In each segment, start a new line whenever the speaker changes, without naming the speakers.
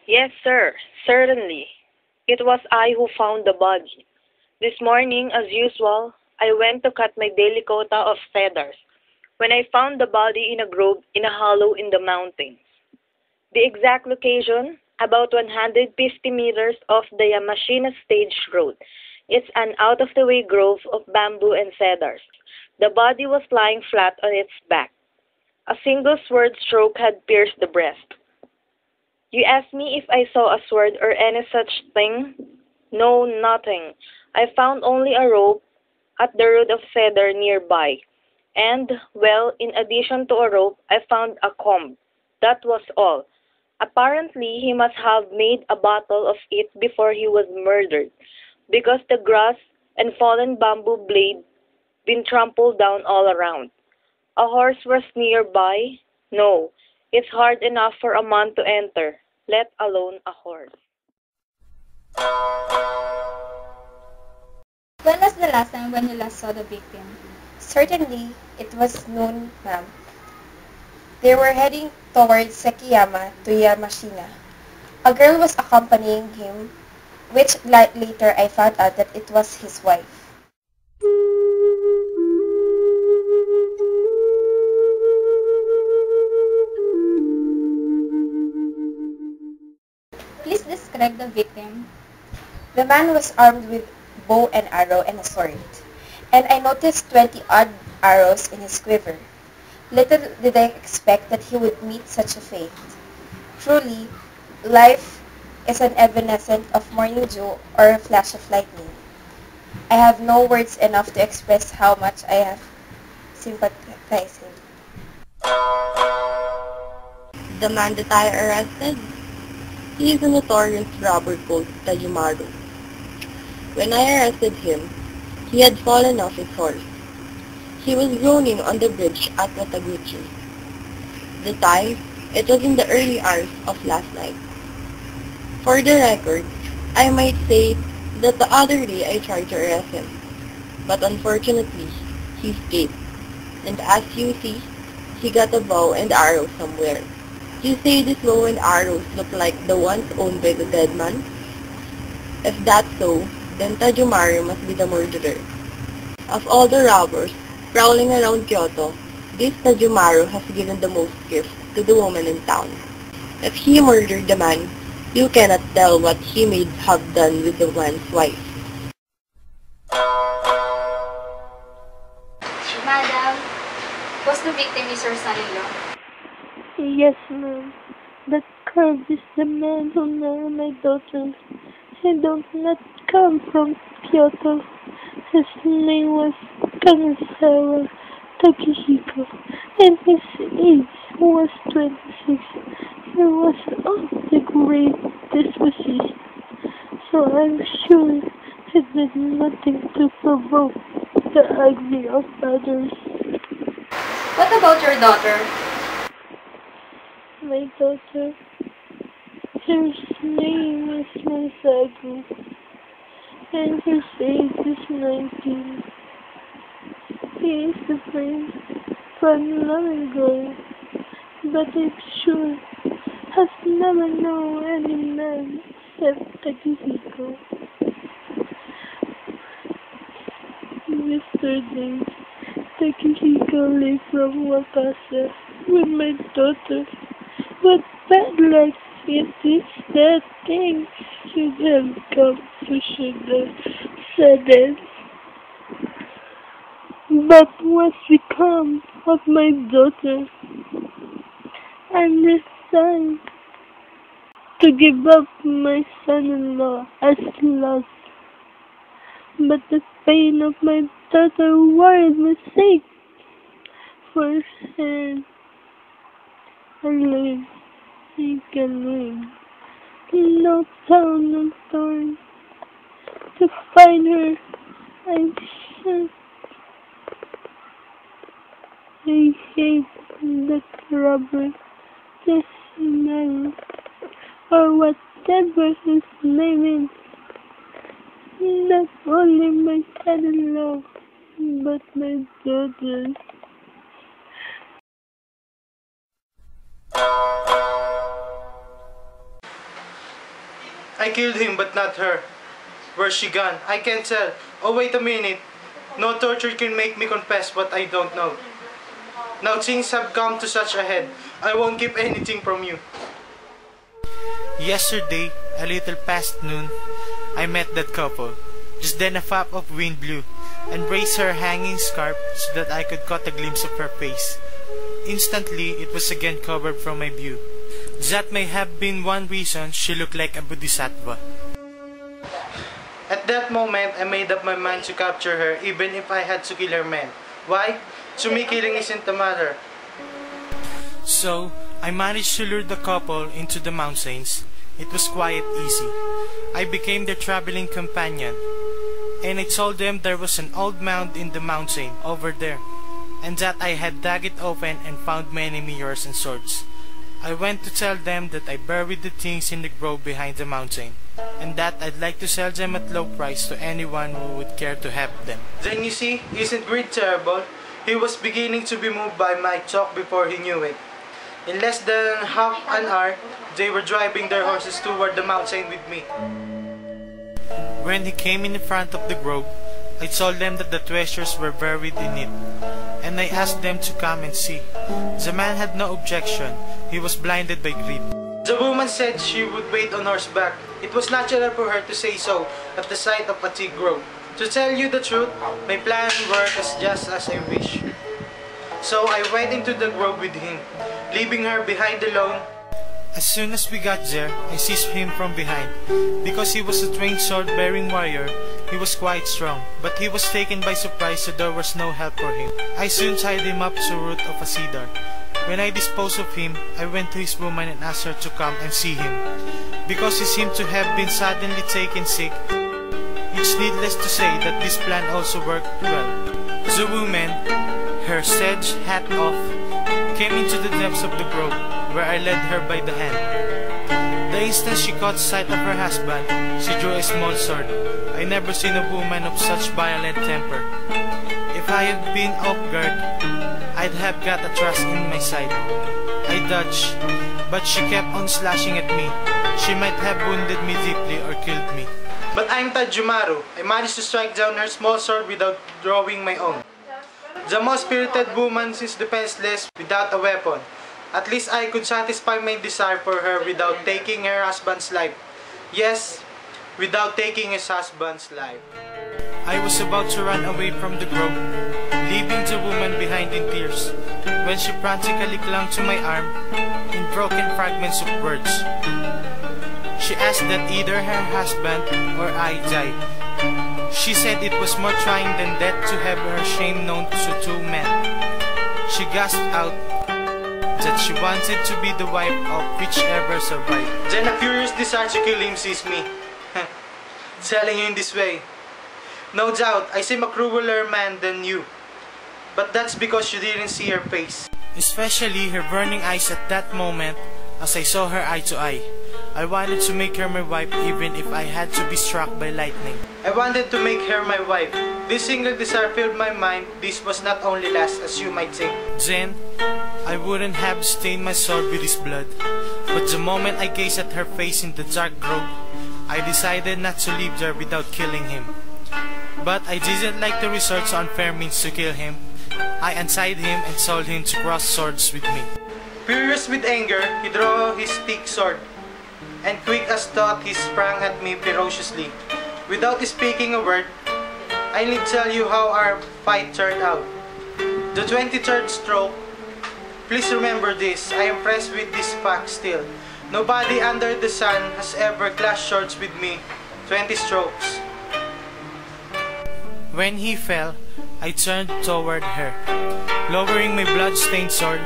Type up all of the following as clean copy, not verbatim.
Yes, sir, certainly. It was I who found the body. This morning, as usual, I went to cut my daily quota of cedars when I found the body in a grove in a hollow in the mountains. The exact location, about 150 meters off the Yamashina Stage Road. It's an out-of-the-way grove of bamboo and cedars. The body was lying flat on its back. A single sword stroke had pierced the breast. You asked me if I saw a sword or any such thing? No, nothing. I found only a rope at the root of cedar nearby. And, well, in addition to a rope, I found a comb. That was all. Apparently, he must have made a bottle of it before he was murdered, because the grass and fallen bamboo blade been trampled down all around. A horse was nearby? No, it's hard enough for a man to enter, let alone a horse.
When was the last time when you last saw the victim?
Certainly, it was noon, ma'am. They were heading towards Sekiyama to Yamashina. A girl was accompanying him, which later I found out that it was his wife.
Please describe the victim.
The man was armed with bow and arrow and a sword, and I noticed 20-odd arrows in his quiver. Little did I expect that he would meet such a fate. Truly, life is an evanescent of morning dew or a flash of lightning. I have no words enough to express how much I have sympathized him.
The man that I arrested? He is a notorious robber called Tajumaru. When I arrested him, he had fallen off his horse. He was groaning on the bridge at Wataguchi. The time, it was in the early hours of last night. For the record, I might say that the other day I tried to arrest him, but unfortunately, he escaped. And as you see, he got a bow and arrow somewhere. You say these bow and arrows look like the ones owned by the dead man? If that's so, then Tajumaru must be the murderer. Of all the robbers prowling around Kyoto, this Tajumaru has given the most gift to the woman in town. If he murdered the man, you cannot tell what he may have done with the man's wife.
Madam, was the victim is your son-in-law?
Yes, ma'am. That cub is the man who married my daughter. He does not come from Kyoto. His name was Kanazawa Takehiko, and his age was 26. He was of the great disposition, so I'm sure he did nothing to provoke the ugly of others.
What about your daughter?
My daughter, her name is Masago, and his age is 19. He is the friend from long ago, but I'm sure has never known any man except Takehiko. Yesterday, Takehiko left from Wakasa with my daughter. But bad luck it is that things should have come to sugar sudden. But what's become of my daughter? I'm resigned to give up my son-in-law as lost. But the pain of my daughter worried me sick. For her, I live, I can live. No town, no story. To find her, I should. I hate that robber, the smell, or whatever his name is. Not only my son-in-law, but my daughter.
I killed him, but not her. Where's she gone? I can't tell. Oh, wait a minute. No torture can make me confess what I don't know. Now things have come to such a head. I won't keep anything from you. Yesterday, a little past noon, I met that couple. Just then a flap of wind blew and raised her hanging scarf so that I could catch a glimpse of her face. Instantly, it was again covered from my view. That may have been one reason she looked like a bodhisattva. At that moment, I made up my mind to capture her even if I had to kill her men. Why? To me, killing isn't the matter. So, I managed to lure the couple into the mountains. It was quite easy. I became their traveling companion. And I told them there was an old mound in the mountain over there, and that I had dug it open and found many mirrors and swords. I went to tell them that I buried the things in the grove behind the mountain, and that I'd like to sell them at low price to anyone who would care to have them. Then you see, isn't greed terrible? He was beginning to be moved by my talk before he knew it. In less than half an hour, they were driving their horses toward the mountain with me. When he came in front of the grove, I told them that the treasures were buried in it, and I asked them to come and see. The man had no objection. He was blinded by greed. The woman said she would wait on horseback. It was natural for her to say so at the sight of a thick grove. To tell you the truth, my plan worked just as I wished. So I went into the grove with him, leaving her behind alone. As soon as we got there, I seized him from behind. Because he was a trained sword-bearing warrior, he was quite strong, but he was taken by surprise, so there was no help for him. I soon tied him up to the root of a cedar. When I disposed of him, I went to his woman and asked her to come and see him. Because he seemed to have been suddenly taken sick, it's needless to say that this plan also worked well. The woman, her sedge hat off, came into the depths of the grove, where I led her by the hand. The instant she caught sight of her husband, she drew a small sword. I never seen a woman of such violent temper. If I had been off guard, I'd have got a thrust in my side. I dodged, but she kept on slashing at me. She might have wounded me deeply or killed me. But I'm Tajumaru. I managed to strike down her small sword without drawing my own. The most spirited woman is defenseless without a weapon. At least I could satisfy my desire for her without taking her husband's life. Yes, without taking his husband's life. I was about to run away from the grove, leaving the woman behind in tears, when she frantically clung to my arm in broken fragments of words. She asked that either her husband or I die. She said it was more trying than death to have her shame known to two men. She gasped out that she wanted to be the wife of whichever survived. Then a furious desire to kill him seized me. Telling you in this way. No doubt, I seem a crueler man than you. But that's because you didn't see her face. Especially her burning eyes at that moment as I saw her eye to eye. I wanted to make her my wife even if I had to be struck by lightning. I wanted to make her my wife. This single desire filled my mind. This was not only lust as you might think. Then, I wouldn't have stained my sword with his blood. But the moment I gazed at her face in the dark grove, I decided not to leave there without killing him. But I didn't like to resort to unfair means to kill him. I untied him and told him to cross swords with me. Furious with anger, he drew his thick sword. And quick as thought, he sprang at me ferociously. Without speaking a word, I need to tell you how our fight turned out. The 23rd stroke. Please remember this, I am impressed with this fact still. Nobody under the sun has ever clashed swords with me. 20 strokes. When he fell, I turned toward her. Lowering my blood-stained sword,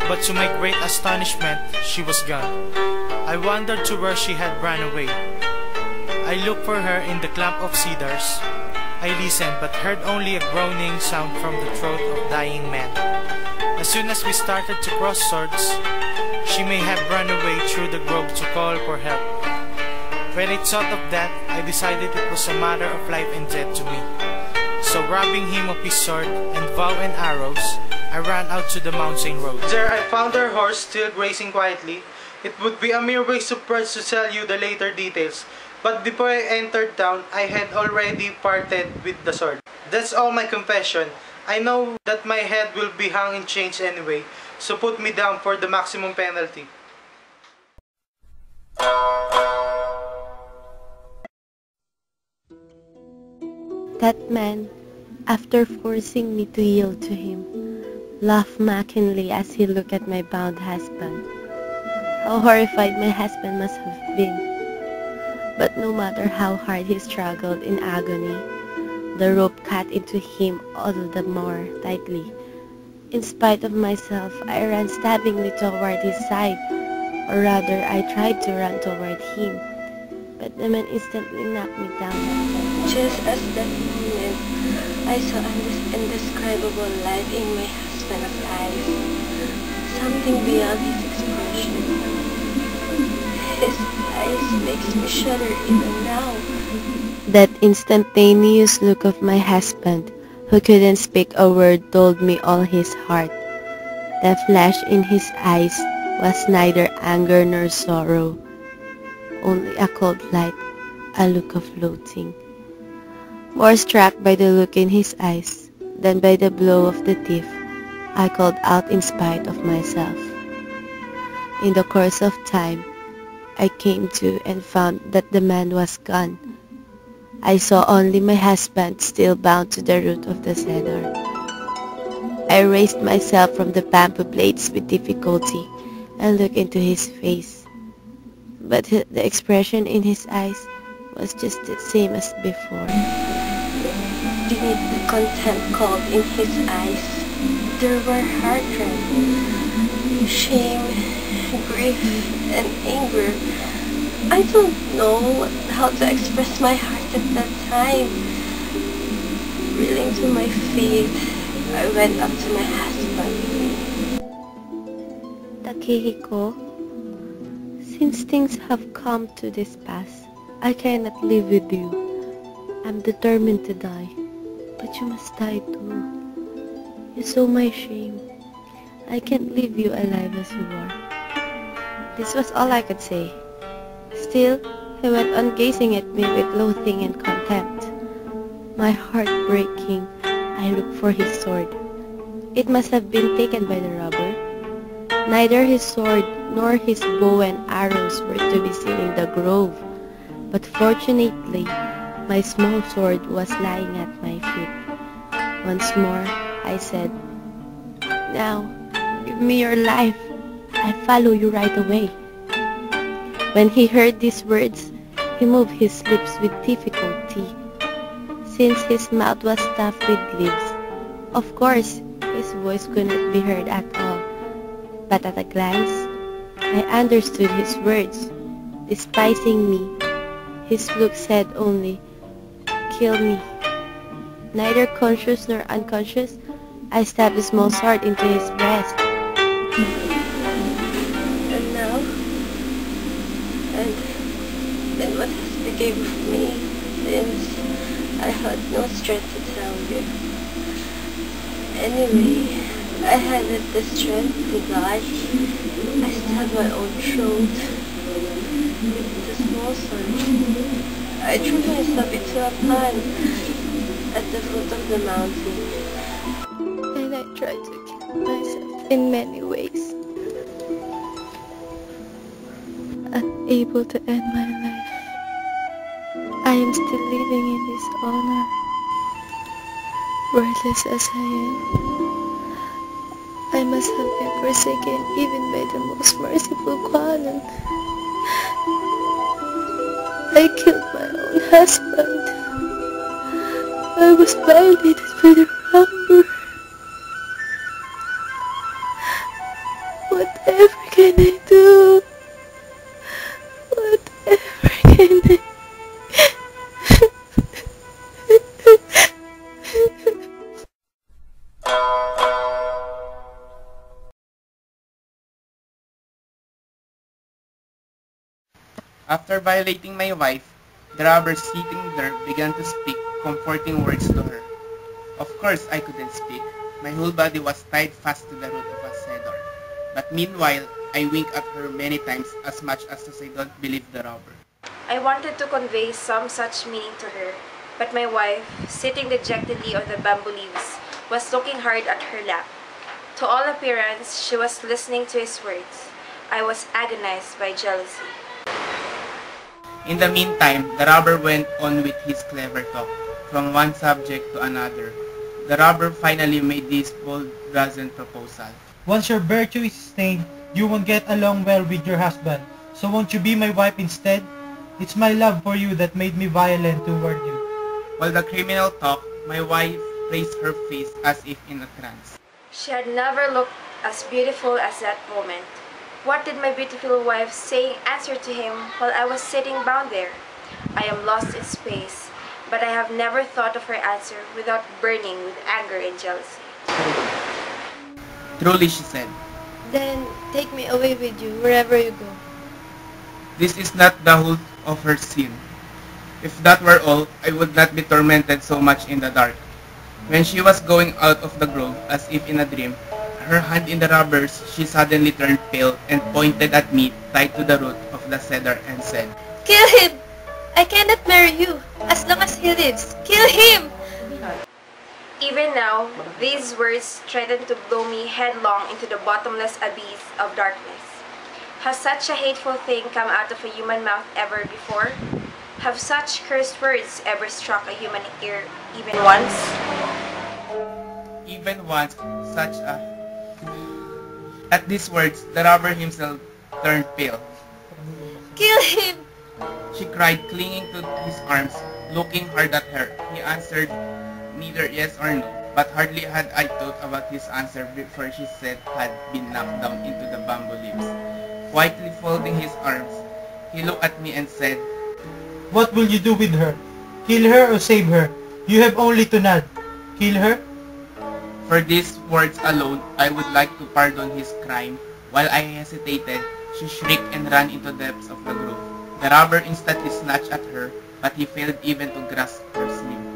but to my great astonishment, she was gone. I wondered to where she had run away. I looked for her in the clump of cedars. I listened but heard only a groaning sound from the throat of dying man. As soon as we started to cross swords, she may have run away through the grove to call for help. When I thought of that, I decided it was a matter of life and death to me. So robbing him of his sword and bow and arrows, I ran out to the mountain road. There I found her horse still grazing quietly. It would be a mere waste of words to tell you the later details, but before I entered town, I had already parted with the sword. That's all my confession. I know that my head will be hung in chains anyway, so put me down for the maximum penalty.
That man, after forcing me to yield to him, laughed mockingly as he looked at my bound husband. How horrified my husband must have been. But no matter how hard he struggled in agony, the rope cut into him all the more tightly. In spite of myself, I ran stabbingly toward his side, or rather I tried to run toward him, but the man instantly knocked me down.
Just as that moment, I saw an indescribable light in my husband's eyes, something beyond his expression. His eyes makes me shudder even now.
That instantaneous look of my husband, who couldn't speak a word, told me all his heart. The flash in his eyes was neither anger nor sorrow, only a cold light, a look of loathing. More struck by the look in his eyes than by the blow of the thief, I called out in spite of myself. In the course of time, I came to and found that the man was gone. I saw only my husband still bound to the root of the cedar. I raised myself from the bamboo blades with difficulty and looked into his face. But the expression in his eyes was just the same as before.
Beneath the contempt called in his eyes, there were hatred, shame, grief, and anger. I don't know how to express my heart at that time. Reeling to my feet, I went up to my husband.
Takehiko, since things have come to this pass, I cannot live with you. I'm determined to die, but you must die too. You saw my shame. I can't leave you alive as you are. This was all I could say. Still, he went on gazing at me with loathing and contempt. My heart breaking, I looked for his sword. It must have been taken by the robber. Neither his sword nor his bow and arrows were to be seen in the grove, but fortunately, my small sword was lying at my feet. Once more, I said, "Now, give me your life. I follow you right away." When he heard these words, he moved his lips with difficulty. Since his mouth was stuffed with leaves, of course, his voice could not be heard at all. But at a glance, I understood his words. Despising me, his look said only, "Kill me." Neither conscious nor unconscious, I stabbed the small sword into his breast.
And now, and what has become of me since I had no strength to tell you. Anyway, I hadn't the strength to die. I stabbed my own throat with the small sword. I threw myself into a pond at the foot of the mountain.
And I tried to kill myself in many ways. Unable to end my life, I am still living in dishonor. Worthless as I am, I must have been forsaken even by the most merciful Kwannon. I killed my own husband. I was violated by the robber.
can I do? Whatever can I
After violating my wife, the robber sitting there began to speak comforting words to her. Of course I couldn't speak. My whole body was tied fast to the root of a cedar. But meanwhile, I winked at her many times as much as to say don't believe the robber.
I wanted to convey some such meaning to her, but my wife, sitting dejectedly on the bamboo leaves, was looking hard at her lap. To all appearance, she was listening to his words. I was agonized by jealousy.
In the meantime, the robber went on with his clever talk, from one subject to another. The robber finally made this bold brazen proposal.
Once your virtue is stained, you won't get along well with your husband. So won't you be my wife instead? It's my love for you that made me violent toward you.
While the criminal talked, my wife raised her face as if in a trance.
She had never looked as beautiful as that moment. What did my beautiful wife say answer to him while I was sitting bound there? I am lost in space, but I have never thought of her answer without burning with anger and jealousy.
Truly, she said,
Then take me away with you wherever you go.
this is not the whole of her sin. If that were all, I would not be tormented so much in the dark. When she was going out of the grove, as if in a dream, her hand in the robber's, she suddenly turned pale and pointed at me, tied to the root of the cedar, and said,
Kill him! I cannot marry you as long as he lives. Kill him!
Even now, these words threatened to blow me headlong into the bottomless abyss of darkness. Has such a hateful thing come out of a human mouth ever before? Have such cursed words ever struck a human ear even once?
even once, such a... At these words, the robber himself turned pale.
Kill him!
She cried, clinging to his arms, looking hard at her. He answered neither yes or no, but hardly had I thought about his answer before she said had been knocked down into the bamboo leaves. Quietly folding his arms, he looked at me and said,
What will you do with her? Kill her or save her? You have only to nod. Kill her?
For these words alone, I would like to pardon his crime. While I hesitated, she shrieked and ran into the depths of the grove. The robber instantly snatched at her, but he failed even to grasp her sleeve.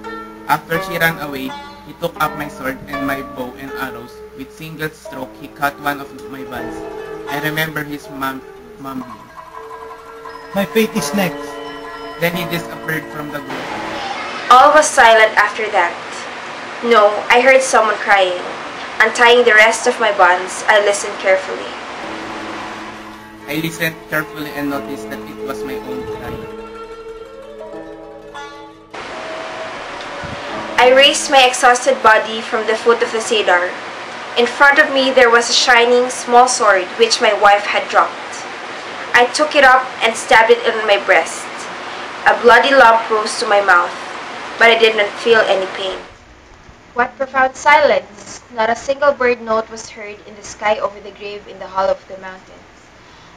After she ran away, he took up my sword and my bow and arrows. With single stroke, he cut one of my bands. I remember his mumbling.
My fate is next.
Then he disappeared from the grove.
All was silent after that. No, I heard someone crying. Untying the rest of my bonds, I listened carefully.
I listened carefully and noticed that it was my own cry.
I raised my exhausted body from the foot of the cedar. In front of me there was a shining small sword which my wife had dropped. I took it up and stabbed it in my breast. A bloody lump rose to my mouth, but I did not feel any pain. What profound silence! Not a single bird note was heard in the sky over the grave in the hollow of the mountains.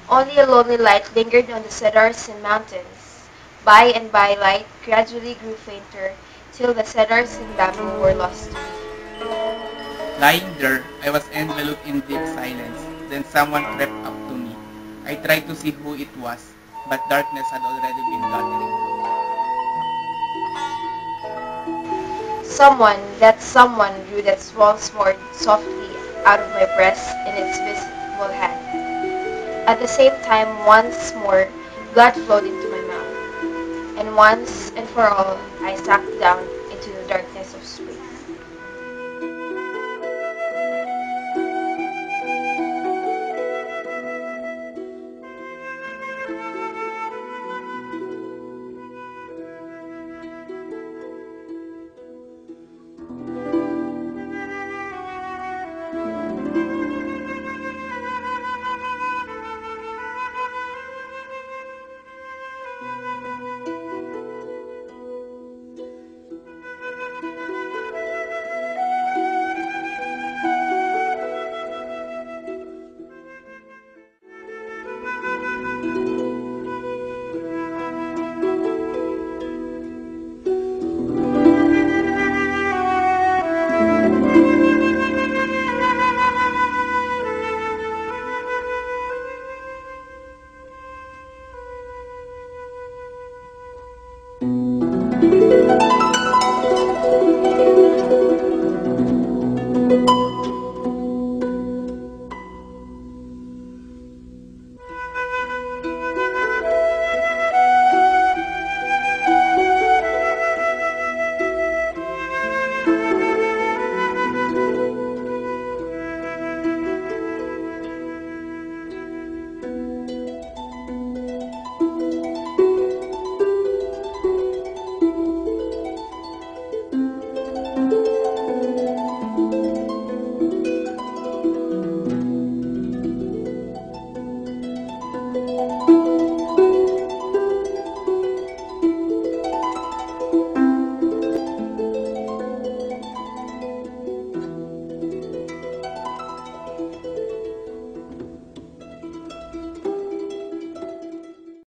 Only a lonely light lingered on the cedars and mountains. By and by, light gradually grew fainter, till the cedars and bamboo were lost to me.
Lying there, I was enveloped in deep silence. Then someone crept up to me. I tried to see who it was, but darkness had already been gathering.
That someone drew that small sword softly out of my breast in its visible hand. At the same time, once more, blood flowed into my mouth. And once and for all, I sank down into the darkness of space.